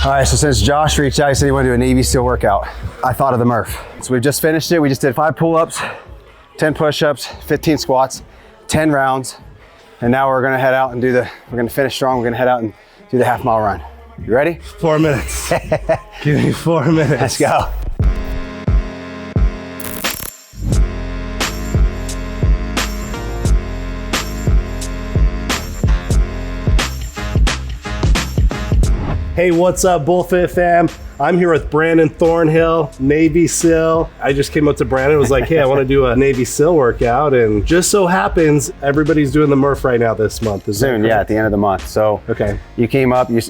All right, so since Josh reached out, he said he wanted to do a Navy SEAL workout, I thought of the Murph. So we've just finished it. We just did 5 pull-ups, 10 push-ups, 15 squats, 10 rounds. And now we're gonna head out and we're gonna finish strong. We're gonna head out and do the half-mile run. You ready? 4 minutes. Give me 4 minutes. Let's go. Hey, what's up, Bullfit fam? I'm here with Brandon Thornhill, Navy SEAL. I just came up to Brandon and was like, hey, I want to do a Navy SEAL workout. And just so happens, everybody's doing the Murph right now this month. Soon, yeah, at the end of the month. So okay, you came up, you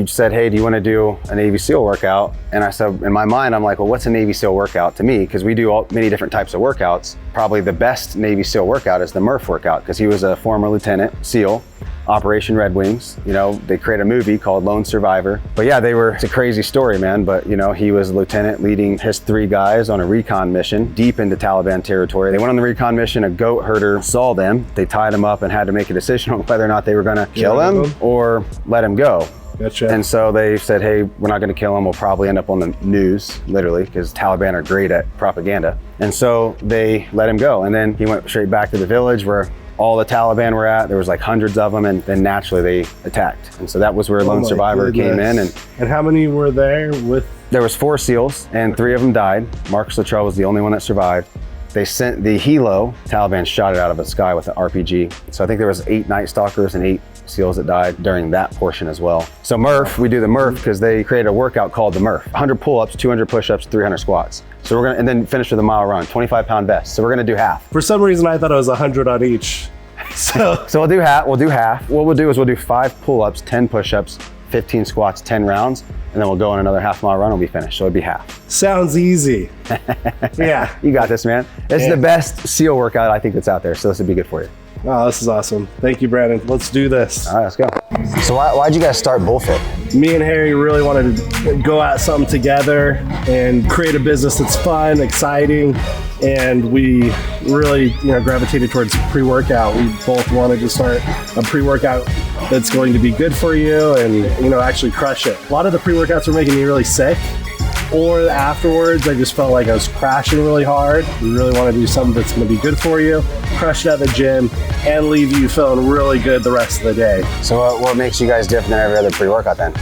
said, hey, do you want to do a Navy SEAL workout? And I said, in my mind, I'm like, well, what's a Navy SEAL workout to me? Because we do many different types of workouts. Probably the best Navy SEAL workout is the Murph workout, because he was a former Lieutenant SEAL. Operation Red Wings, you know, they created a movie called Lone Survivor. But yeah, it's a crazy story, man. But you know, he was a lieutenant leading his 3 guys on a recon mission deep into Taliban territory. They went on the recon mission, a goat herder saw them. They tied him up and had to make a decision on whether or not they were gonna kill him or let him go. Gotcha. And so they said, hey, we're not gonna kill him. We'll probably end up on the news, literally, because Taliban are great at propaganda. And so they let him go. And then he went straight back to the village where all the Taliban were at. There was like hundreds of them, and then naturally they attacked. And so that was where Lone Survivor came in. And how many were there with? There was 4 SEALs and 3 of them died. Marcus Luttrell was the only one that survived. They sent the helo, Taliban shot it out of the sky with an RPG. So I think there was 8 Night Stalkers and 8 SEALs that died during that portion as well. So Murph, we do the Murph because they created a workout called the Murph. 100 pull-ups, 200 push-ups, 300 squats. So we're gonna, and then finish with a mile run, 25-pound vest. So we're gonna do half. For some reason, I thought it was 100 on each. So we'll do half. What we'll do is we'll do 5 pull-ups, 10 push-ups, 15 squats, 10 rounds, and then we'll go on another half-mile run. We'll be finished. So it'd be half. Sounds easy. Yeah. You got this, man. It's the best SEAL workout I think that's out there. So this would be good for you. Oh, this is awesome. Thank you, Brandon. Let's do this. All right, let's go. So why'd you guys start Bullfit? Me and Harry really wanted to go at something together and create a business that's fun, exciting, and we really, gravitated towards pre-workout. We both wanted to start a pre-workout that's going to be good for you and, actually crush it. A lot of the pre-workouts were making me really sick, or afterwards, I just felt like I was crashing really hard. We really want to do something that's going to be good for you, crush it at the gym, and leave you feeling really good the rest of the day. So what makes you guys different than every other pre-workout then?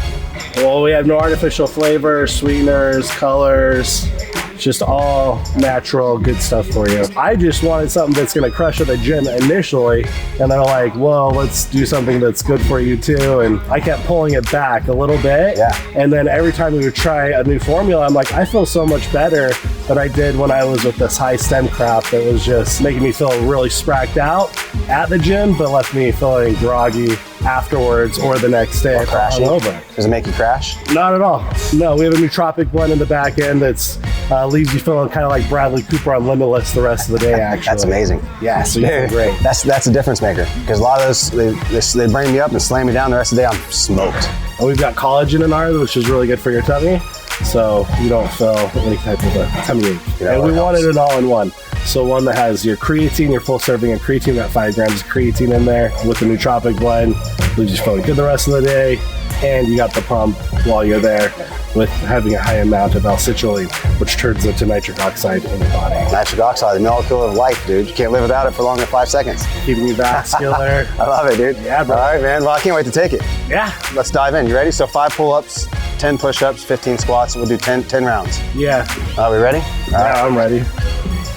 Well, we have no artificial flavors, sweeteners, colors, just all natural, good stuff for you. I just wanted something that's gonna crush at the gym initially, and they're like, well, let's do something that's good for you too. And I kept pulling it back a little bit. Yeah. And then every time we would try a new formula, I'm like, I feel so much better than I did when I was with this high stem crap that was just making me feel really spracked out at the gym, but left me feeling groggy afterwards or the next day. Crashing over. Does it make you crash? Not at all. No, we have a nootropic blend in the back end that's leaves you feeling kind of like Bradley Cooper on Limitless the rest of the day, actually. That's amazing. Yeah, so you feel great. That's a difference maker, because a lot of those, they bring me up and slam me down. The rest of the day, I'm smoked. And we've got collagen in ours, which is really good for your tummy, so you don't feel any type of a tummy ache. Yeah, and we wanted it all in one. So one that has your creatine, your full serving of creatine, that 5 grams of creatine in there with the nootropic blend, leaves you feeling good the rest of the day, and you got the pump while you're there with having a high amount of L-citrulline, which turns into nitric oxide in your body. Nitric oxide, the molecule of life, dude. You can't live without it for longer than 5 seconds. Keeping you vascular. I love it, dude. Yeah, bro. All right, man. Well, I can't wait to take it. Yeah. Let's dive in. You ready? So 5 pull-ups, 10 push-ups, 15 squats. We'll do 10 rounds. Yeah. Are we ready? Yeah, I'm ready.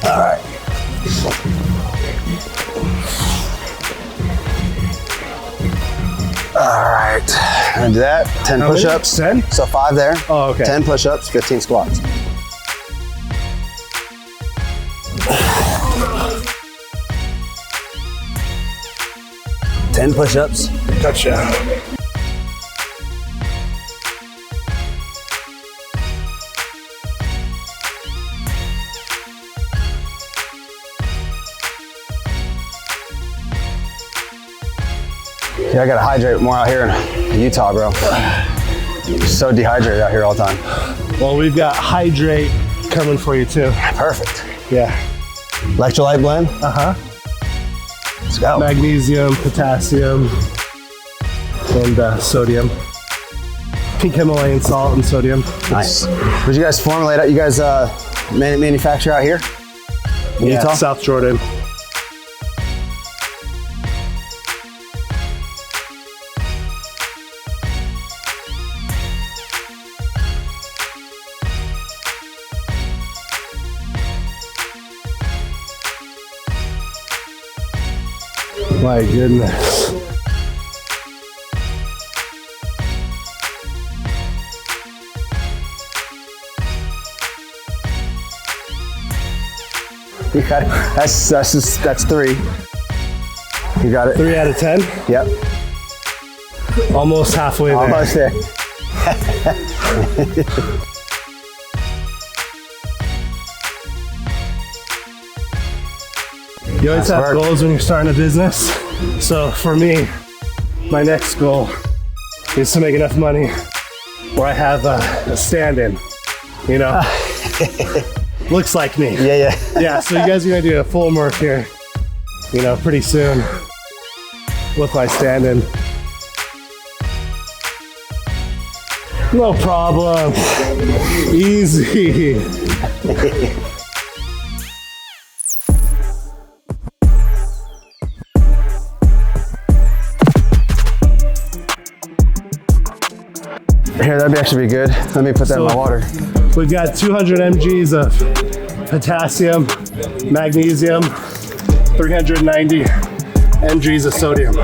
All right. All right, gonna do that. 10 push-ups. 10? So 5 there. Oh, okay. 10 push-ups, 15 squats. Ten push-ups. Gotcha. Yeah, I gotta hydrate more out here in Utah, bro. So dehydrated out here all the time. Well, we've got Hydrate coming for you too. Perfect. Yeah. Electrolyte blend? Uh-huh. Let's go. Magnesium, potassium, and sodium. pink Himalayan salt and sodium. Nice. Would you guys formulate it? You guys manufacture out here in Utah? South Jordan. My goodness. You got it. That's 3. You got it. 3 out of 10? Yep. Almost halfway there. Almost there. You always have goals when you're starting a business. So for me, my next goal is to make enough money where I have a stand-in, you know? Looks like me. Yeah. Yeah, so you guys are gonna do a full Murph here, you know, pretty soon with my stand-in. No problem. Easy. Here, that'd actually be good. Let me put that in my water. We've got 200 mgs of potassium, magnesium, 390 mgs of sodium.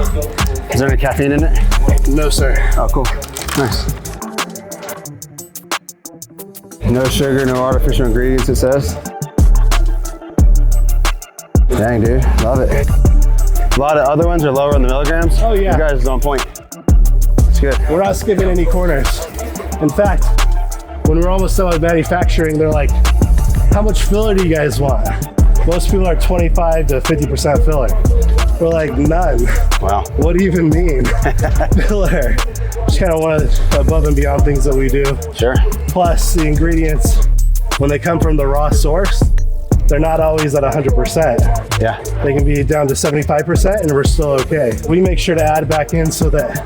Is there any caffeine in it? No, sir. Oh, cool. Nice. No sugar, no artificial ingredients, it says. Dang, dude. Love it. A lot of other ones are lower in the milligrams. Oh, yeah. You guys are on point. It's good. We're not skipping any corners. In fact, when we're almost done with manufacturing, they're like, how much filler do you guys want? Most people are 25 to 50% filler. We're like, none. Wow. What do you even mean? Filler. Just kind of one of the above and beyond things that we do. Sure. Plus the ingredients, when they come from the raw source, they're not always at 100%. Yeah. They can be down to 75% and we're still okay. We make sure to add back in so that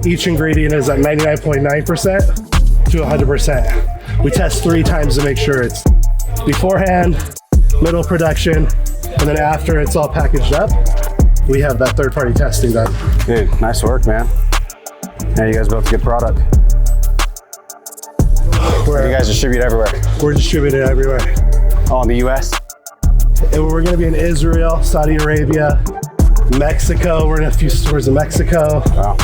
each ingredient is at 99.9% to 100%. We test 3 times to make sure it's beforehand, middle production, and then after it's all packaged up, we have that third-party testing done. Dude, nice work, man. Yeah, you guys built a good product. You guys distribute everywhere? We're distributed everywhere. Oh, in the US? And we're gonna be in Israel, Saudi Arabia, Mexico. We're in a few stores in Mexico. Wow.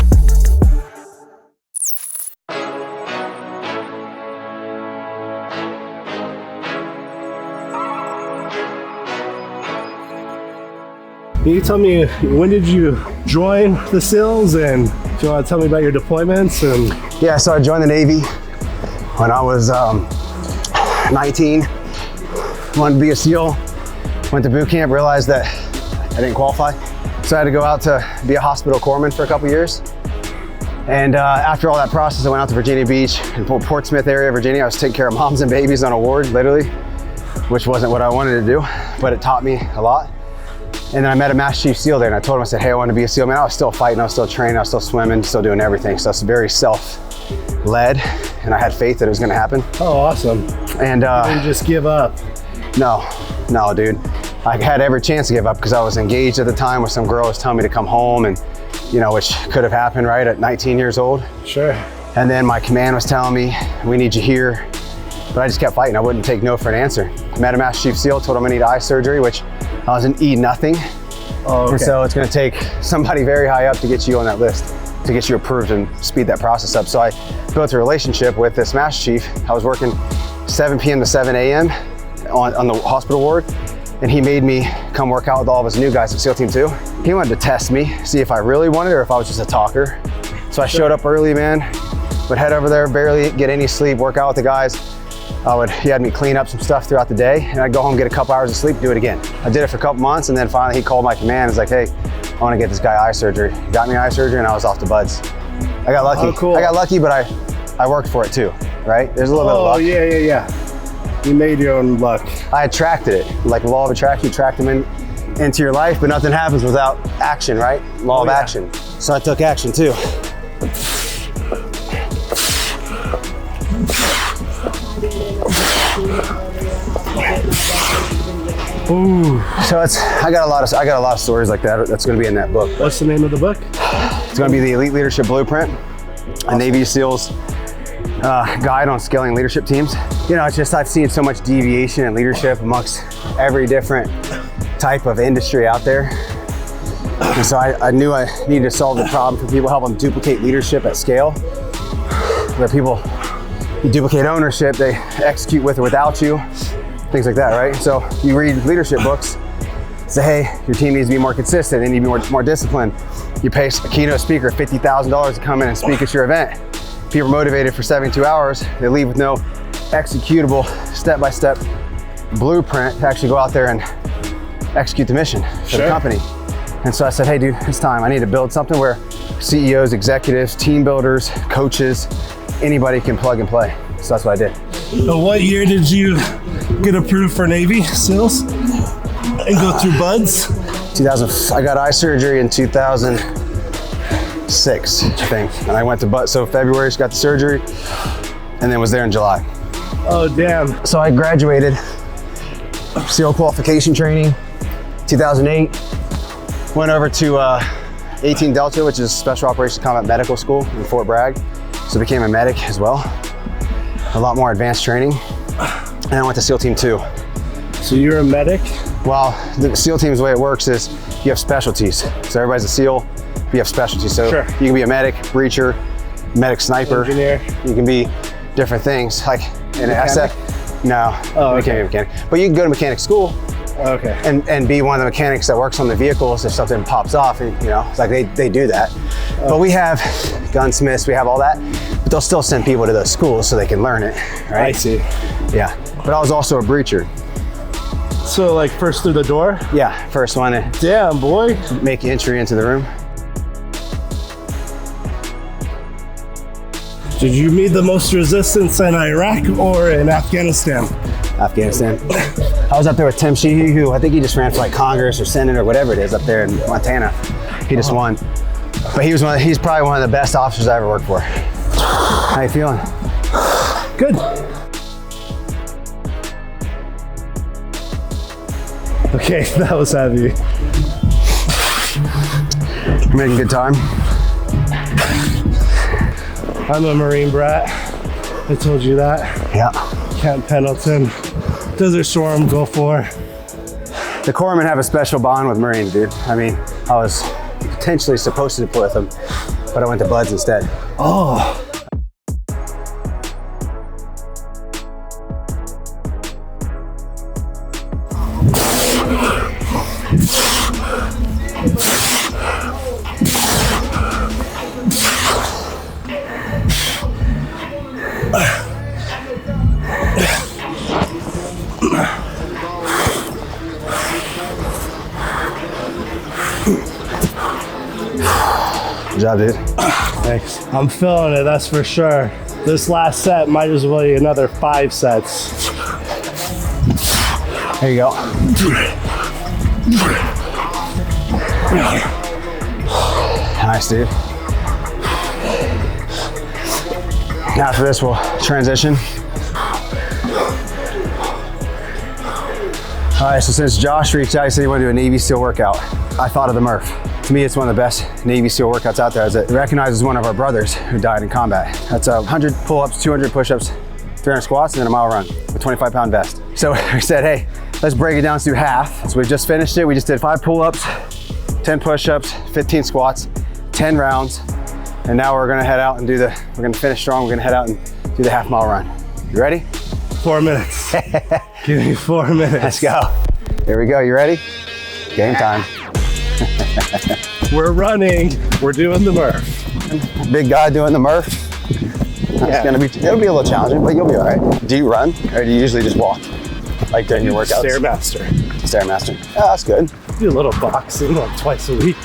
Can you tell me, when did you join the SEALs, and if you want to tell me about your deployments? And Yeah, so I joined the Navy when I was 19. Wanted to be a SEAL. Went to boot camp, realized that I didn't qualify. So I had to go out to be a hospital corpsman for a couple years. And after all that process, I went out to Virginia Beach in Portsmouth area, Virginia. I was taking care of moms and babies on a ward, literally, which wasn't what I wanted to do, but it taught me a lot. And then I met a Master Chief SEAL there, and I told him, I said, hey, I want to be a SEAL. Man, I was still fighting, I was still training, I was still swimming, still doing everything. So it's very self-led, and I had faith that it was going to happen. oh, awesome. And You didn't just give up. no, dude. I had every chance to give up because I was engaged at the time with some girl who was telling me to come home, and you know, which could have happened, right, at 19 years old. Sure. And then my command was telling me, we need you here. But I just kept fighting. I wouldn't take no for an answer. Met a Master Chief SEAL, told him I need eye surgery, which I was an E nothing. Oh, okay. And so it's gonna take somebody very high up to get you on that list, to get you approved and speed that process up. So I built a relationship with this Master Chief. I was working 7 p.m. to 7 a.m. on the hospital ward, and he made me come work out with all of his new guys at SEAL Team 2. He wanted to test me, see if I really wanted it or if I was just a talker. So I showed up early, man, would head over there, barely get any sleep, work out with the guys. He had me clean up some stuff throughout the day, and I'd go home, get a couple hours of sleep, do it again. I did it for a couple months, and then finally he called my command. He's like, hey, I want to get this guy eye surgery. He got me eye surgery, and I was off to buds. I got lucky. Oh, cool. I got lucky, but I worked for it too, right? There's a little bit of luck. Oh, yeah. You made your own luck. I attracted it. Like law of attraction, you attract them into your life, but nothing happens without action, right? Law of action. So I took action too. Ooh. So I got a lot of stories like that. That's going to be in that book. What's the name of the book? It's going to be the Elite Leadership Blueprint, a Navy SEALs guide on scaling leadership teams. You know, it's just I've seen so much deviation in leadership amongst every different type of industry out there. And so I knew I needed to solve the problem for people, help them duplicate leadership at scale. Where people duplicate ownership, they execute with or without you, things like that, right? So you read leadership books, say, hey, your team needs to be more consistent, they need to be more disciplined. You pay a keynote speaker $50,000 to come in and speak at your event. People are motivated for 72 hours, they leave with no executable step-by-step blueprint to actually go out there and execute the mission for the company. And so I said, hey dude, it's time. I need to build something where CEOs, executives, team builders, coaches, anybody can plug and play. So that's what I did. So what year did you get approved for Navy SEALs and go through BUDS? 2000. I got eye surgery in 2006, I think. And I went to BUDS. So February, got the surgery, and then was there in July. Oh, damn. So I graduated SEAL qualification training, 2008. Went over to 18 Delta, which is Special Operations Combat Medical School in Fort Bragg. So became a medic as well. A lot more advanced training. And I went to SEAL Team 2. So you're a medic? Well, the SEAL Team's way it works is you have specialties. So everybody's a SEAL, you have specialties. So sure. You can be a medic, breacher, medic sniper. Engineer. You can be different things. Like in an SF. No, oh, you can't be a mechanic. But you can go to mechanic school. Okay. And be one of the mechanics that works on the vehicles if something pops off, and you know, it's like they do that. But we have gunsmiths, we have all that, but they'll still send people to those schools so they can learn it, right? I see. Yeah, but I was also a breacher. So like first through the door? Yeah, first one to damn, boy. Make entry into the room. Did you meet the most resistance in Iraq or in Afghanistan? Afghanistan. I was up there with Tim Sheehy, who I think he just ran for like Congress or Senate or whatever it is up there in Montana. He just won. But he's probably one of the best officers I ever worked for. How you feeling? Good. Okay, that was heavy. You're making good time? I'm a Marine brat. I told you that. Yeah. Camp Pendleton, Desert Storm, go for. The corpsmen have a special bond with Marines, dude. I mean, I was potentially supposed to deploy with them, but I went to BUDS instead. Oh. Good job, dude. Thanks. I'm feeling it, that's for sure. This last set might as well be another 5 sets. There you go. Nice, dude. Now after this, we'll transition. All right, so since Josh reached out, he said he wanted to do a Navy SEAL workout. I thought of the Murph. To me, it's one of the best Navy SEAL workouts out there, as it recognizes one of our brothers who died in combat. That's 100 pull-ups, 200 push-ups, 300 squats, and then a mile run with a 25-pound vest. So we said, hey, let's break it down to half. So we just finished it. We just did 5 pull-ups, 10 push-ups, 15 squats, 10 rounds. And now we're gonna head out and we're gonna finish strong. We're gonna head out and do the half-mile run. You ready? 4 minutes. Give me 4 minutes. Let's go. Here we go, you ready? Game time. We're running, we're doing the Murph. Big guy doing the Murph. It'll be a little challenging, but you'll be all right. Do you run, or do you usually just walk? Like during your workouts? Stairmaster. Stairmaster. Oh, that's good. Do a little boxing like twice a week.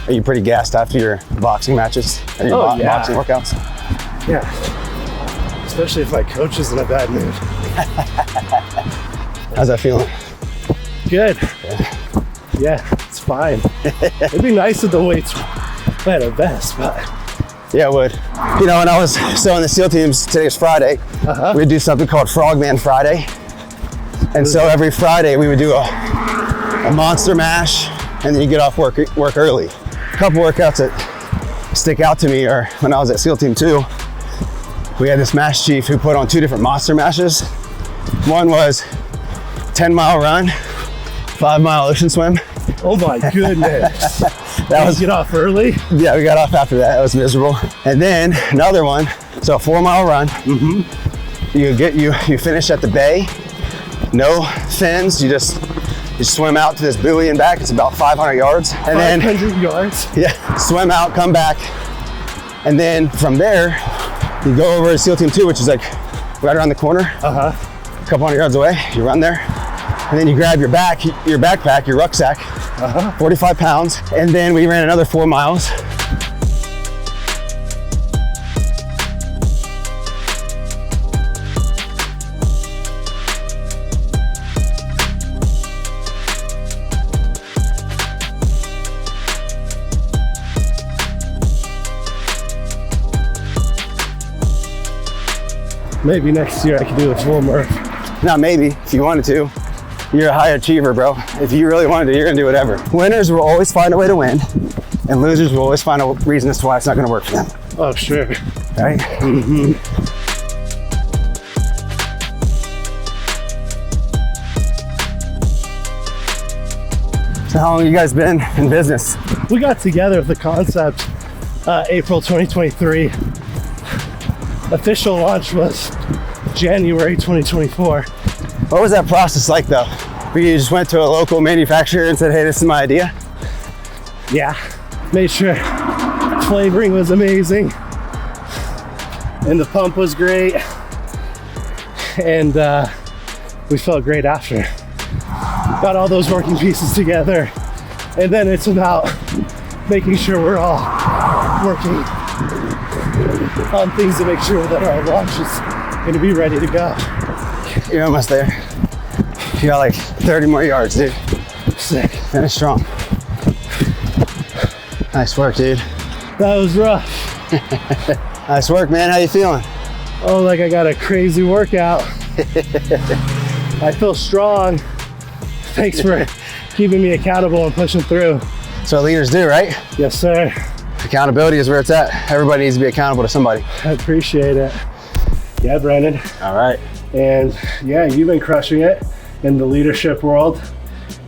Are you pretty gassed after your boxing matches? Or your boxing workouts? Yeah. Especially if my coach is in a bad mood. How's that feeling? Good. Yeah, it's fine. It'd be nice if the weights had a vest, but. Yeah, it would. You know, when I was still in the SEAL teams, today was Friday, we'd do something called Frogman Friday. And so every Friday we would do a monster mash, and then you get off work early. A couple workouts that stick out to me are when I was at SEAL Team 2, we had this mash chief who put on 2 different monster mashes. One was 10-mile run, 5-mile ocean swim. Oh my goodness. That was, get off early? yeah, we got off after that. It was miserable. And then another one, so a 4-mile run. You finish at the bay, no fins. You swim out to this buoy and back. It's about 500 yards. And 500 yards? Yeah, swim out, come back. And then from there, you go over to SEAL Team 2, which is like right around the corner, a couple hundred yards away. You run there, and then you grab your backpack, your rucksack, 45 pounds, and then we ran another 4 miles. Maybe next year I could do a full Murph. Now maybe, if you wanted to. You're a high achiever, bro. If you really wanted to, you're gonna do whatever. Winners will always find a way to win, and losers will always find a reason as to why it's not gonna work for them. Oh, sure. Right? So how long have you guys been in business? We got together with the concept April 2023. Official launch was January 2024. What was that process like though? You just went to a local manufacturer and said, hey, this is my idea? Yeah, made sure flavoring was amazing and the pump was great, and we felt great after. Got all those working pieces together, and then it's about making sure we're all working on things to make sure that our launch is going to be ready to go. You're almost there. You got like 30 more yards, dude. Sick. Finish strong. Nice work, dude. That was rough. Nice work, man. How you feeling? Oh, like I got a crazy workout. I feel strong. Thanks for keeping me accountable and pushing through. That's what leaders do, right? Yes, sir. Accountability is where it's at. Everybody needs to be accountable to somebody. I appreciate it. Yeah, Brandon. All right. And yeah, you've been crushing it in the leadership world.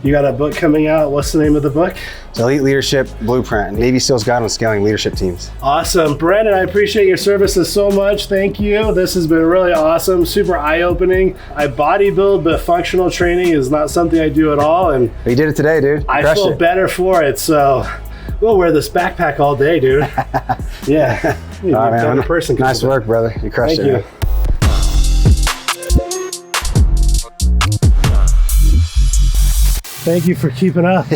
You got a book coming out. What's the name of the book? It's Elite Leadership Blueprint, Navy SEAL's Guide on Scaling Leadership Teams. Awesome. Brandon, I appreciate your services so much. Thank you. This has been really awesome, super eye-opening. I bodybuild, but functional training is not something I do at all. And You did it today, dude. You I crushed feel it. better for it. So we'll wear this backpack all day, dude. Yeah. You're All right, a better man. person. Nice work, brother. You crushed Thank it. you. Man. Thank you for keeping up.